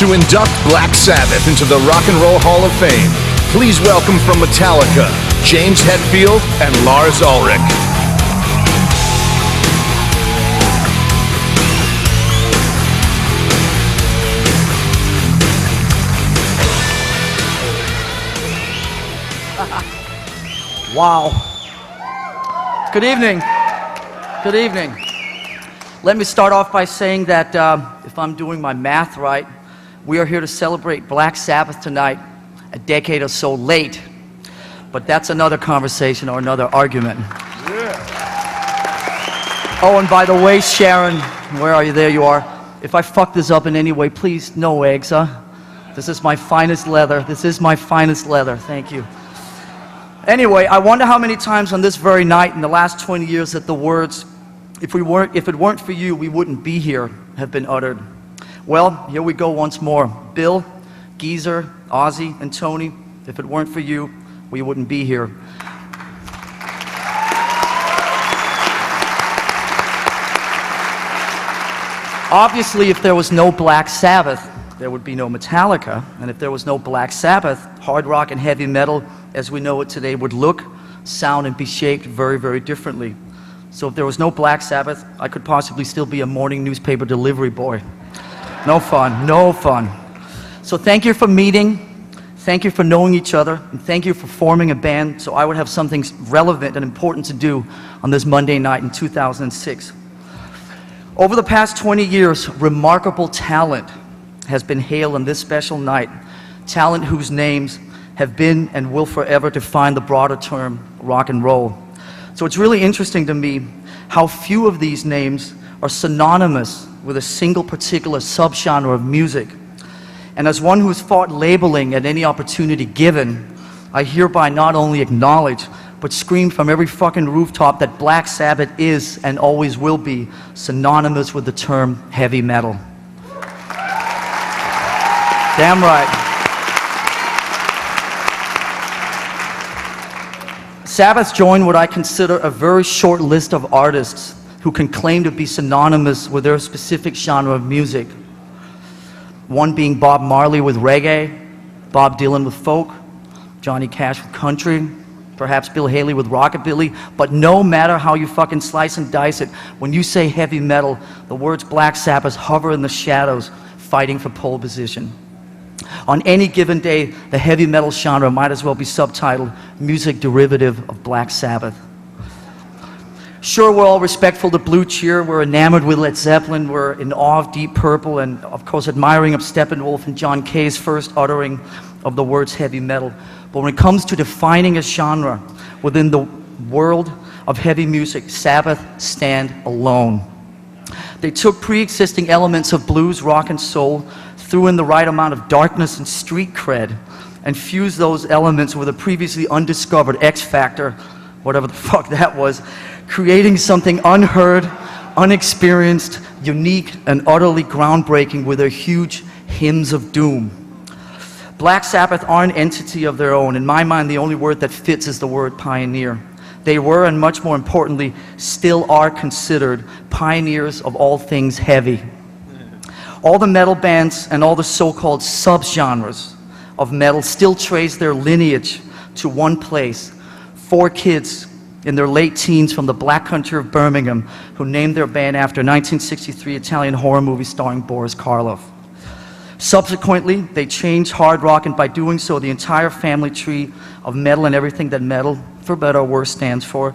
To induct Black Sabbath into the Rock and Roll Hall of Fame, please welcome from Metallica, James Hetfield and Lars Ulrich. Wow. Good evening. Good evening. Let me start off by saying that if I'm doing my math right, we are here to celebrate Black Sabbath tonight, a decade or so late. But that's another conversation or another argument. Yeah. Oh, and by the way, Sharon, where are you? There you are. If I fuck this up in any way, please, no eggs, huh? This is my finest leather. This is my finest leather. Thank you. Anyway, I wonder how many times on this very night in the last 20 years that the words, if it weren't for you, we wouldn't be here, have been uttered. Well, here we go once more. Bill, Geezer, Ozzy, and Tony, if it weren't for you, we wouldn't be here. Obviously, if there was no Black Sabbath, there would be no Metallica. And if there was no Black Sabbath, hard rock and heavy metal, as we know it today, would look, sound, and be shaped very, very differently. So if there was no Black Sabbath, I could possibly still be a morning newspaper delivery boy. No fun, no fun. So thank you for meeting, thank you for knowing each other, and thank you for forming a band so I would have something relevant and important to do on this Monday night in 2006. Over the past 20 years, remarkable talent has been hailed on this special night, talent whose names have been and will forever define the broader term rock and roll. So it's really interesting to me how few of these names are synonymous with a single particular subgenre of music. And as one who's fought labeling at any opportunity given, I hereby not only acknowledge, but scream from every fucking rooftop that Black Sabbath is and always will be synonymous with the term heavy metal. Damn right. Sabbath joined what I consider a very short list of artists who can claim to be synonymous with their specific genre of music. One being Bob Marley with reggae, Bob Dylan with folk, Johnny Cash with country, perhaps Bill Haley with rockabilly, but no matter how you fucking slice and dice it, when you say heavy metal, the words Black Sabbath hover in the shadows, fighting for pole position. On any given day, the heavy metal genre might as well be subtitled Music Derivative of Black Sabbath. Sure, we're all respectful to Blue Cheer, we're enamored with Led Zeppelin, we're in awe of Deep Purple, and of course admiring of Steppenwolf and John Kay's first uttering of the words heavy metal. But when it comes to defining a genre within the world of heavy music, Sabbath stand alone. They took pre-existing elements of blues, rock, and soul, threw in the right amount of darkness and street cred, and fused those elements with a previously undiscovered X factor, whatever the fuck that was, creating something unheard, unexperienced, unique, and utterly groundbreaking with their huge hymns of doom. Black Sabbath are an entity of their own. In my mind, the only word that fits is the word pioneer. They were, and much more importantly, still are considered pioneers of all things heavy. All the metal bands and all the so-called subgenres of metal still trace their lineage to one place. 4 kids in their late teens from the Black Country of Birmingham who named their band after a 1963 Italian horror movie starring Boris Karloff. Subsequently, they changed hard rock, and by doing so, the entire family tree of metal and everything that metal, for better or worse, stands for,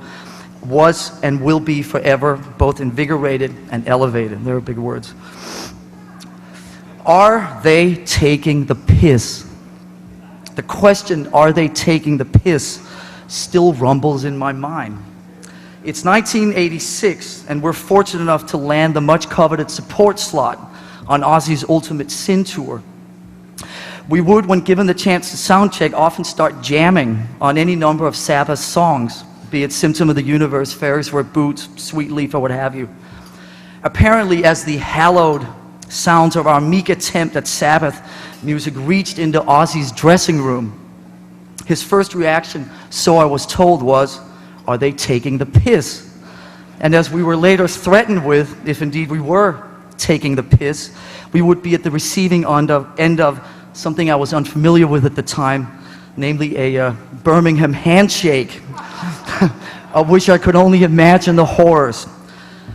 was and will be forever both invigorated and elevated. They're big words. Are they taking the piss? The question, are they taking the piss, still rumbles in my mind. It's 1986, and we're fortunate enough to land the much coveted support slot on Ozzy's Ultimate Sin tour. We would, when given the chance to soundcheck, often start jamming on any number of Sabbath songs, be it Symptom of the Universe, Fairies Wear Boots, Sweet Leaf, or what have you. Apparently, as the hallowed sounds of our meek attempt at Sabbath music reached into Ozzy's dressing room, his first reaction, so I was told, was, are they taking the piss? And as we were later threatened with, if indeed we were taking the piss. We would be at the receiving end of something I was unfamiliar with at the time, namely a Birmingham handshake, of which I could only imagine the horrors.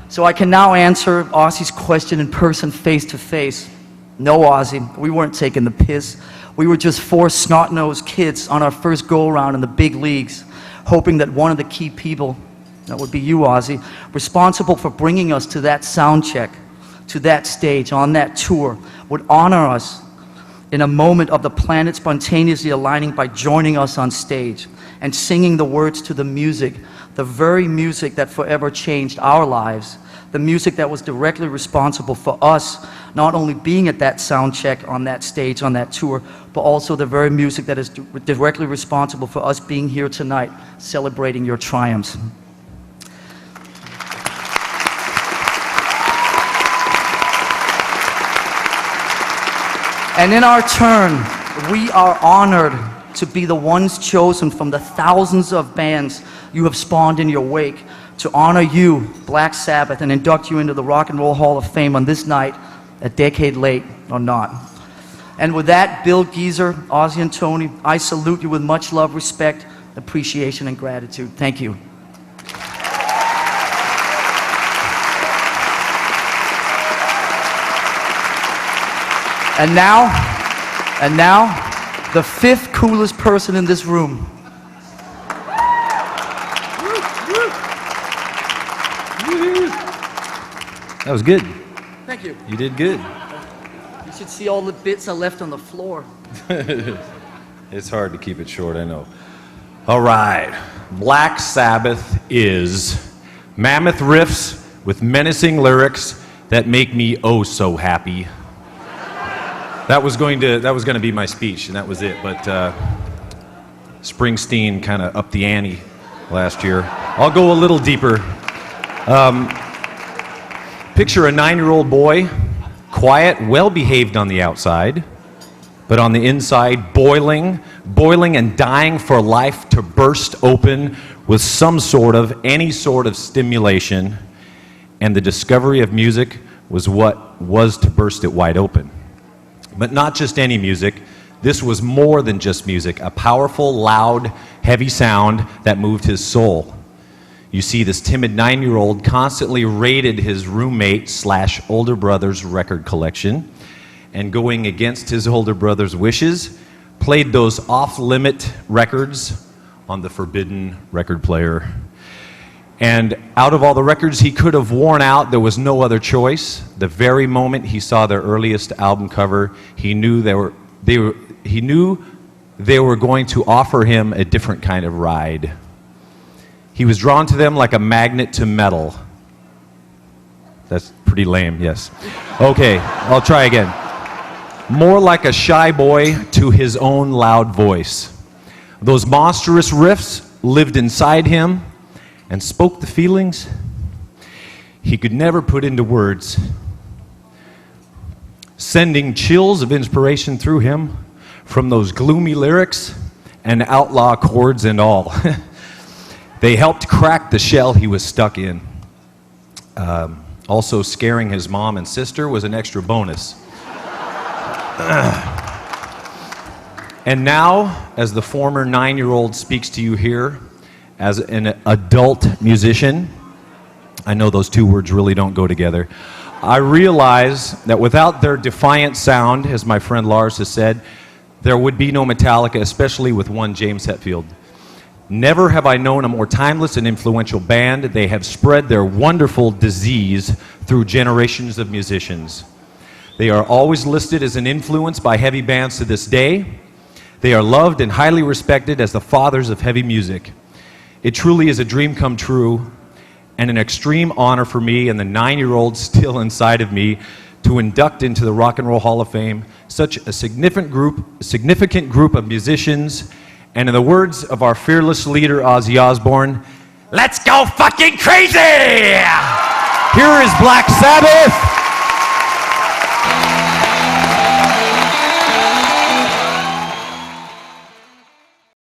So I can now answer Ozzy's question in person, face to face. No, Ozzy, we weren't taking the piss. We were just four snot-nosed kids on our first go-around in the big leagues, hoping that one of the key people, that would be you, Ozzy, responsible for bringing us to that sound check, to that stage, on that tour, would honor us in a moment of the planet spontaneously aligning by joining us on stage and singing the words to the music, the very music that forever changed our lives, the music that was directly responsible for us not only being at that sound check on that stage, on that tour, but also the very music that is directly responsible for us being here tonight, celebrating your triumphs. And in our turn, we are honored to be the ones chosen from the thousands of bands you have spawned in your wake to honor you, Black Sabbath, and induct you into the Rock and Roll Hall of Fame on this night, a decade late or not. And with that, Bill, Geezer, Ozzy, and Tony, I salute you with much love, respect, appreciation, and gratitude. Thank you. And now, the fifth coolest person in this room. That was good. Thank you. You did good. You should see all the bits I left on the floor. It's hard to keep it short, I know. All right. Black Sabbath is mammoth riffs with menacing lyrics that make me oh so happy. That was going to be my speech, and that was it. But Springsteen kind of upped the ante last year. I'll go a little deeper. Picture a 9-year-old boy, quiet, well-behaved on the outside, but on the inside, boiling and dying for life to burst open with any sort of stimulation. And the discovery of music was what was to burst it wide open. But not just any music. This was more than just music, a powerful, loud, heavy sound that moved his soul. You see, this timid 9-year-old constantly raided his roommate/older brother's record collection, and going against his older brother's wishes, played those off-limit records on the forbidden record player. And out of all the records he could have worn out, there was no other choice. The very moment he saw their earliest album cover, he knew they were going to offer him a different kind of ride. He was drawn to them like a magnet to metal. That's pretty lame, yes. Okay, I'll try again. More like a shy boy to his own loud voice. Those monstrous riffs lived inside him and spoke the feelings he could never put into words, sending chills of inspiration through him from those gloomy lyrics and outlaw chords and all. They helped crack the shell he was stuck in. Also, scaring his mom and sister was an extra bonus. And now, as the former 9-year-old speaks to you here, as an adult musician, I know those two words really don't go together, I realize that without their defiant sound, as my friend Lars has said, there would be no Metallica, especially with one James Hetfield. Never have I known a more timeless and influential band. They have spread their wonderful disease through generations of musicians. They are always listed as an influence by heavy bands to this day. They are loved and highly respected as the fathers of heavy music. It truly is a dream come true and an extreme honor for me and the 9-year-old still inside of me to induct into the Rock and Roll Hall of Fame such a significant group of musicians. And in the words of our fearless leader, Ozzy Osbourne, let's go fucking crazy! Here is Black Sabbath.